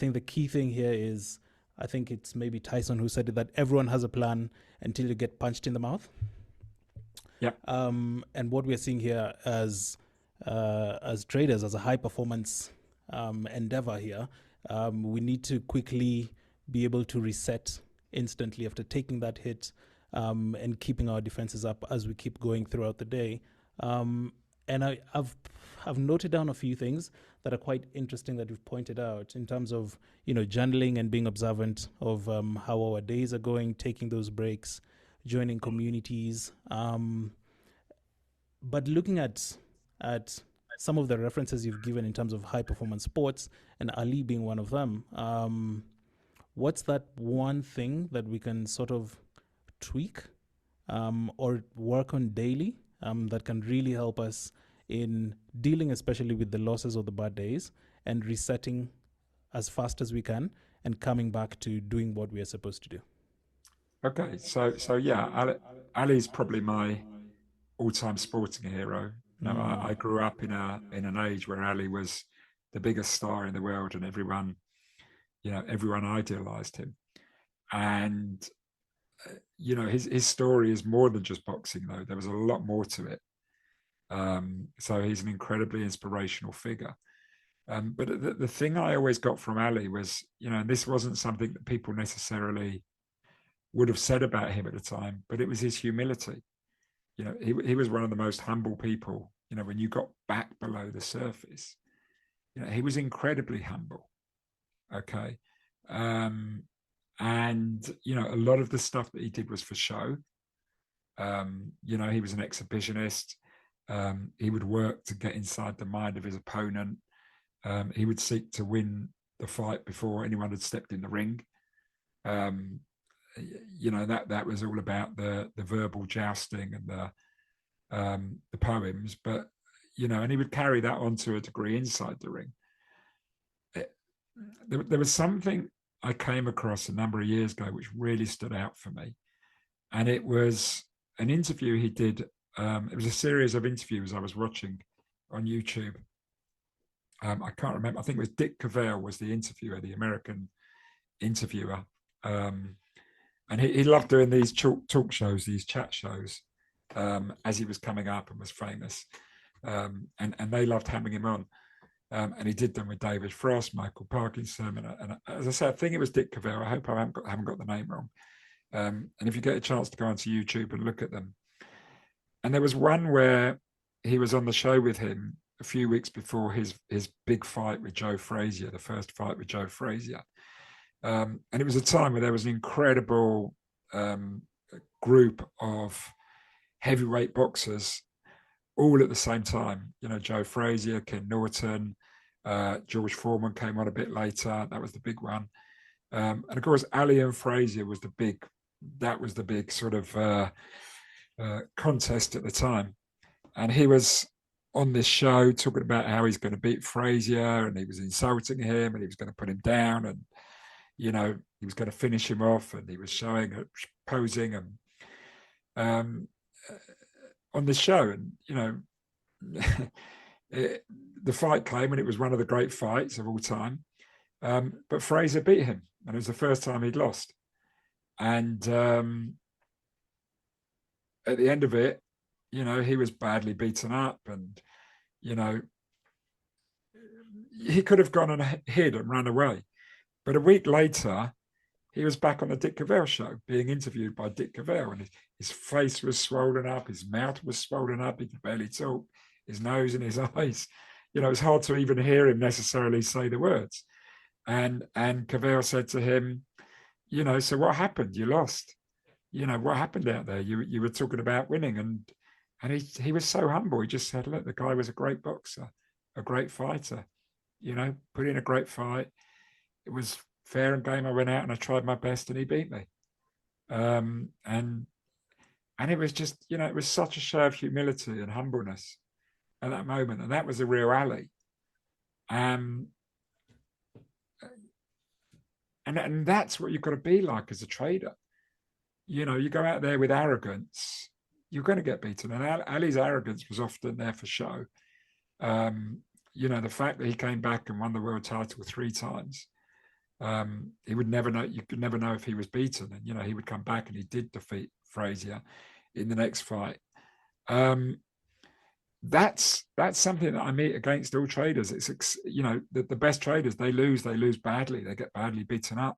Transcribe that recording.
think the key thing here is, I think it's maybe Tyson who said it, that everyone has a plan until you get punched in the mouth. Yeah. And what we're seeing here as traders, as a high performance endeavor here, we need to quickly be able to reset instantly after taking that hit, and keeping our defenses up as we keep going throughout the day. And I've noted down a few things that are quite interesting that you've pointed out in terms of journaling and being observant of how our days are going, taking those breaks, joining communities. But looking at some of the references you've given in terms of high performance sports, and Ali being one of them, what's that one thing that we can sort of tweak, or work on daily, that can really help us in dealing, especially with the losses or the bad days, and resetting as fast as we can and coming back to doing what we are supposed to do? Okay. So yeah, Ali's probably my all-time sporting hero. I grew up in an age where Ali was the biggest star in the world, and everyone idealized him. And his story is more than just boxing, though. There was a lot more to it. So he's an incredibly inspirational figure. But the thing I always got from Ali was, and this wasn't something that people necessarily would have said about him at the time, but it was his humility. He was one of the most humble people. When you got back below the surface, he was incredibly humble. Okay. Um, and a lot of the stuff that he did was for show. He was an exhibitionist. He would work to get inside the mind of his opponent. He would seek to win the fight before anyone had stepped in the ring. Um, that was all about the verbal jousting and the poems, but and he would carry that on to a degree inside the ring. There was something I came across a number of years ago which really stood out for me, and it was an interview he did. It was a series of interviews I was watching on YouTube. I can't remember. I think it was Dick Cavell was the interviewer, the American interviewer. And he loved doing these talk shows, these chat shows, as he was coming up and was famous. And they loved having him on. And he did them with David Frost, Michael Parkinson. And as I said, I think it was Dick Cavell. I hope I haven't got the name wrong. And if you get a chance to go onto YouTube and look at them. And there was one where he was on the show with him a few weeks before his big fight with Joe Frazier, the first fight with Joe Frazier. And it was a time where there was an incredible group of heavyweight boxers all at the same time. Joe Frazier, Ken Norton, George Foreman came on a bit later. That was the big one. And of course, Ali and Frazier was the big sort of contest at the time. And he was on this show talking about how he's going to beat Frazier, and he was insulting him, and he was going to put him down, and he was going to finish him off, and he was showing posing and on the show, and the fight came, and it was one of the great fights of all time. But Frazier beat him, and it was the first time he'd lost. And at the end of it, he was badly beaten up, and he could have gone and hid and run away. But a week later, he was back on the Dick Cavell show, being interviewed by Dick Cavell, and his face was swollen up, his mouth was swollen up, he could barely talk, his nose and his eyes. It was hard to even hear him necessarily say the words. And Cavell said to him, so what happened? You lost. What happened out there? You were talking about winning, and he was so humble. He just said, look, the guy was a great boxer, a great fighter. Put in a great fight. It was fair and game. I went out and I tried my best, and he beat me. And it was just, it was such a show of humility and humbleness at that moment, and that was a real Ali. And that's what you've got to be like as a trader. You go out there with arrogance, you're going to get beaten. And Ali's arrogance was often there for show. The fact that he came back and won the world title 3 times, He would never know. You could never know if he was beaten, and he would come back, and he did defeat Frazier in the next fight. That's something that I meet against all traders. It's the best traders, they lose badly, they get badly beaten up.